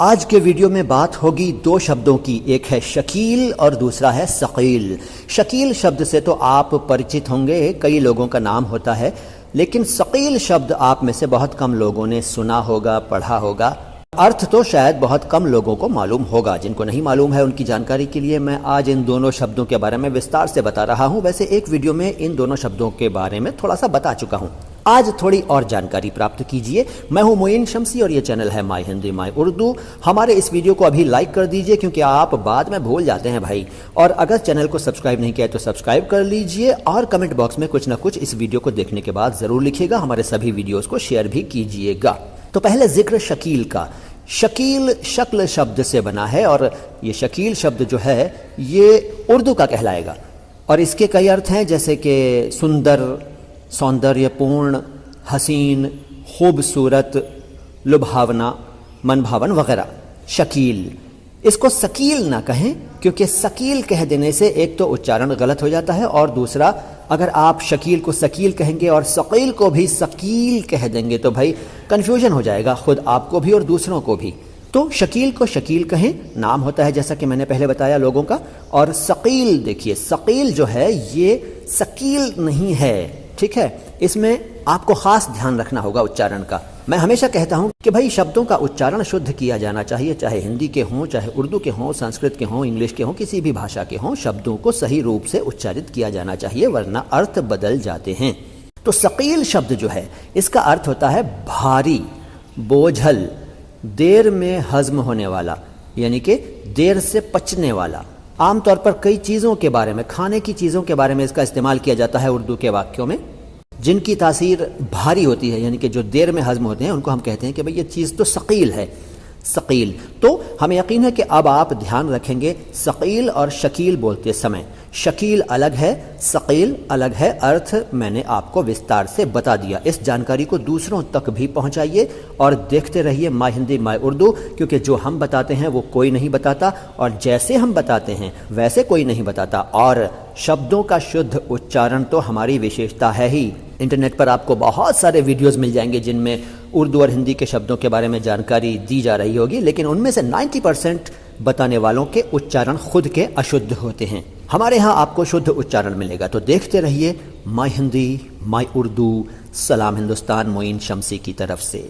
आज के वीडियो में बात होगी दो शब्दों की, एक है शकील और दूसरा है सकील। शकील शब्द से तो आप परिचित होंगे, कई लोगों का नाम होता है, लेकिन सकील शब्द आप में से बहुत कम लोगों ने सुना होगा, पढ़ा होगा। अर्थ तो शायद बहुत कम लोगों को मालूम होगा। जिनको नहीं मालूम है उनकी जानकारी के लिए मैं आज इन दोनों शब्दों के बारे में विस्तार से बता रहा हूं। वैसे एक वीडियो में इन दोनों शब्दों के बारे में थोड़ा सा बता चुका हूं। आज थोड़ी और जानकारी प्राप्त कीजिए। मैं हूं मोइन शमसी और ये चैनल है माई हिंदी माई उर्दू। हमारे इस वीडियो को अभी लाइक कर दीजिए क्योंकि आप बाद में भूल जाते हैं भाई। और अगर चैनल को सब्सक्राइब नहीं किया तो सब्सक्राइब कर लीजिए और कमेंट बॉक्स में कुछ ना कुछ इस वीडियो को देखने के बाद जरूर लिखिएगा। हमारे सभी वीडियोस को शेयर भी कीजिएगा। तो पहले जिक्र शकील का। शकील शक्ल शब्द से बना है और ये शकील शब्द जो है ये उर्दू का कहलाएगा और इसके कई अर्थ हैं, जैसे कि सुंदर, सौंदर्यपूर्ण, हसीन, खूबसूरत, लुभावना, मनभावन वगैरह। शकील, इसको सकील ना कहें क्योंकि सकील कह देने से एक तो उच्चारण गलत हो जाता है और दूसरा अगर आप शकील को सकील कहेंगे और सकील को भी सकील कह देंगे तो भाई कंफ्यूजन हो जाएगा, खुद आपको भी और दूसरों को भी। तो शकील को शकील कहें, नाम होता है जैसा कि मैंने पहले बताया लोगों का। और सकील, देखिए सकील जो है ये सकील नहीं है, ठीक है। इसमें आपको खास ध्यान रखना होगा उच्चारण का। मैं हमेशा कहता हूं कि भाई शब्दों का उच्चारण शुद्ध किया जाना चाहिए, चाहे हिंदी के हों, चाहे उर्दू के हों, संस्कृत के हों, इंग्लिश के हों, किसी भी भाषा के हों, शब्दों को सही रूप से उच्चारित किया जाना चाहिए वरना अर्थ बदल जाते हैं। तो सकील शब्द जो है इसका अर्थ होता है भारी, बोझल, देर में हजम होने वाला, यानी कि देर से पचने वाला। आमतौर पर कई चीज़ों के बारे में, खाने की चीज़ों के बारे में इसका इस्तेमाल किया जाता है उर्दू के वाक्यों में, जिनकी तासीर भारी होती है, यानी कि जो देर में हजम होते हैं उनको हम कहते हैं कि भाई ये चीज़ तो सकील है, सकील। तो हमें यकीन है कि अब आप ध्यान रखेंगे सकील और शकील बोलते समय। शकील अलग है, सकील अलग है, अर्थ मैंने आपको विस्तार से बता दिया। इस जानकारी को दूसरों तक भी पहुंचाइए और देखते रहिए माई हिंदी माई उर्दू, क्योंकि जो हम बताते हैं वो कोई नहीं बताता और जैसे हम बताते हैं वैसे कोई नहीं बताता। और शब्दों का शुद्ध उच्चारण तो हमारी विशेषता है ही। इंटरनेट पर आपको बहुत सारे वीडियोस मिल जाएंगे जिनमें उर्दू और हिंदी के शब्दों के बारे में जानकारी दी जा रही होगी, लेकिन उनमें से 90% बताने वालों के उच्चारण खुद के अशुद्ध होते हैं। हमारे यहाँ आपको शुद्ध उच्चारण मिलेगा। तो देखते रहिए माई हिंदी माई उर्दू। सलाम हिंदुस्तान, मोइन शमसी की तरफ से।